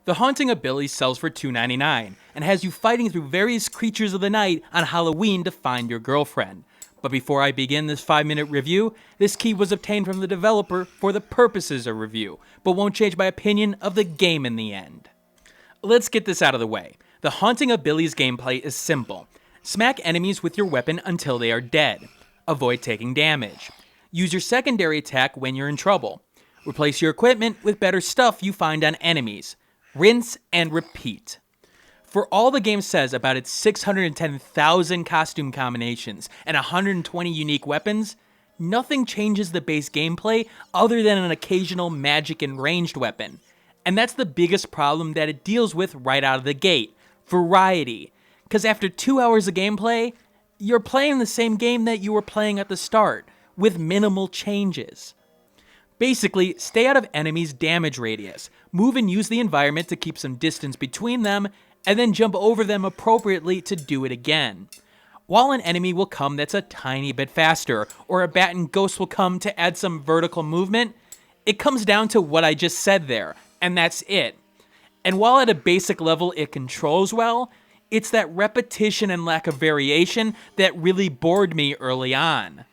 The Haunting Ability sells for $2.99 and has you fighting through various creatures of the night on Halloween to find your girlfriend. But before I begin this 5-minute review, this key was obtained from the developer for the purposes of review, but won't change my opinion of the game in the end. Let's get this out of the way. The Haunting Ability's gameplay is simple. Smack enemies with your weapon until they are dead. Avoid taking damage. Use your secondary attack when you're in trouble. Replace your equipment with better stuff you find on enemies. Rinse and repeat. For all the game says about its 610,000 costume combinations and 120 unique weapons, nothing changes the base gameplay other than an occasional magic and ranged weapon. And that's the biggest problem that it deals with right out of the gate. Variety. Because after 2 hours of gameplay, you're playing the same game that you were playing at the start, with minimal changes. Basically, stay out of enemies' damage radius, move and use the environment to keep some distance between them, and then jump over them appropriately to do it again. While an enemy will come that's a tiny bit faster, or a bat and ghost will come to add some vertical movement, it comes down to what I just said there, and that's it. And while at a basic level it controls well, it's that repetition and lack of variation that really bored me early on.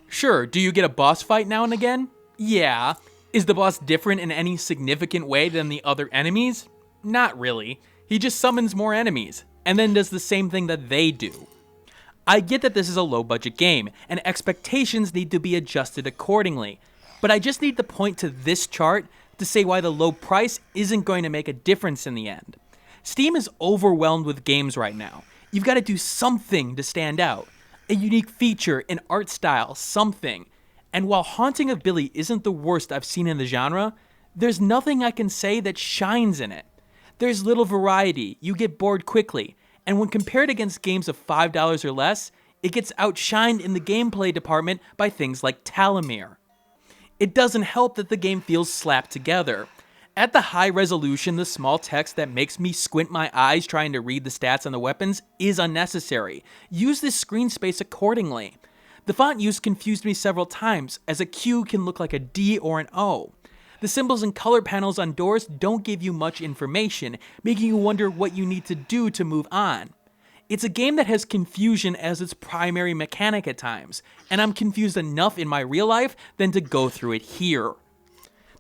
Sure, do you get a boss fight now and again? Yeah. Is the boss different in any significant way than the other enemies? Not really. He just summons more enemies, and then does the same thing that they do. I get that this is a low-budget game, and expectations need to be adjusted accordingly, but I just need to point to this chart to say why the low price isn't going to make a difference in the end. Steam is overwhelmed with games right now. You've got to do something to stand out. A unique feature, an art style, something. And while Haunting Ability isn't the worst I've seen in the genre, there's nothing I can say that shines in it. There's little variety, you get bored quickly, and when compared against games of $5 or less, it gets outshined in the gameplay department by things like Talamir. It doesn't help that the game feels slapped together. At the high resolution, the small text that makes me squint my eyes trying to read the stats on the weapons is unnecessary. Use this screen space accordingly. The font use confused me several times, as a Q can look like a D or an O. The symbols and color panels on doors don't give you much information, making you wonder what you need to do to move on. It's a game that has confusion as its primary mechanic at times, and I'm confused enough in my real life than to go through it here.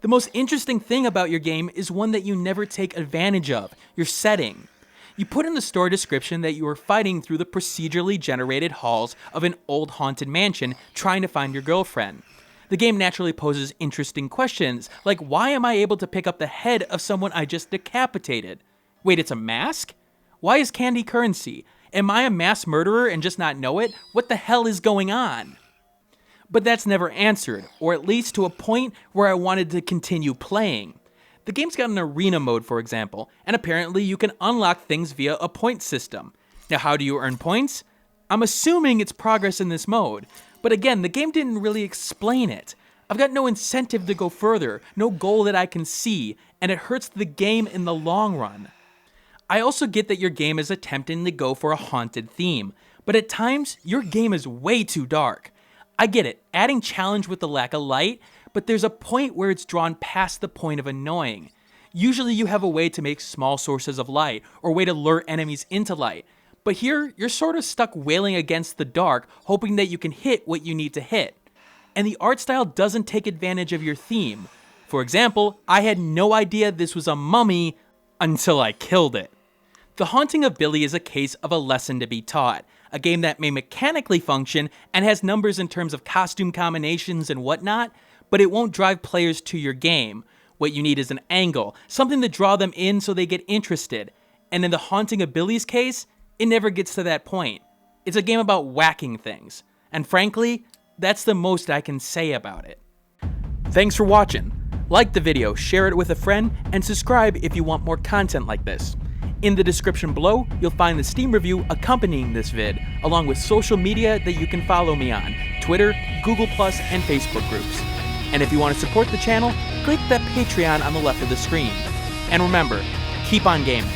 The most interesting thing about your game is one that you never take advantage of, your setting. You put in the store description that you are fighting through the procedurally generated halls of an old haunted mansion trying to find your girlfriend. The game naturally poses interesting questions, like why am I able to pick up the head of someone I just decapitated? Wait, it's a mask? Why is candy currency? Am I a mass murderer and just not know it? What the hell is going on? But that's never answered, or at least to a point where I wanted to continue playing. The game's got an arena mode, for example, and apparently you can unlock things via a point system. Now, how do you earn points? I'm assuming it's progress in this mode, but again, the game didn't really explain it. I've got no incentive to go further, no goal that I can see, and it hurts the game in the long run. I also get that your game is attempting to go for a haunted theme, but at times, your game is way too dark. I get it, adding challenge with the lack of light, but there's a point where it's drawn past the point of annoying. Usually you have a way to make small sources of light, or a way to lure enemies into light. But here, you're sort of stuck wailing against the dark, hoping that you can hit what you need to hit. And the art style doesn't take advantage of your theme. For example, I had no idea this was a mummy until I killed it. The Haunting Ability is a case of a lesson to be taught. A game that may mechanically function and has numbers in terms of costume combinations and whatnot, but it won't drive players to your game. What you need is an angle, something to draw them in so they get interested. And in the Haunting Ability's case, it never gets to that point. It's a game about whacking things. And frankly, that's the most I can say about it. Thanks for watching. Like the video, share it with a friend, and subscribe if you want more content like this. In the description below, you'll find the Steam review accompanying this vid, along with social media that you can follow me on, Twitter, Google+, and Facebook groups. And if you want to support the channel, click that Patreon on the left of the screen. And remember, keep on gaming.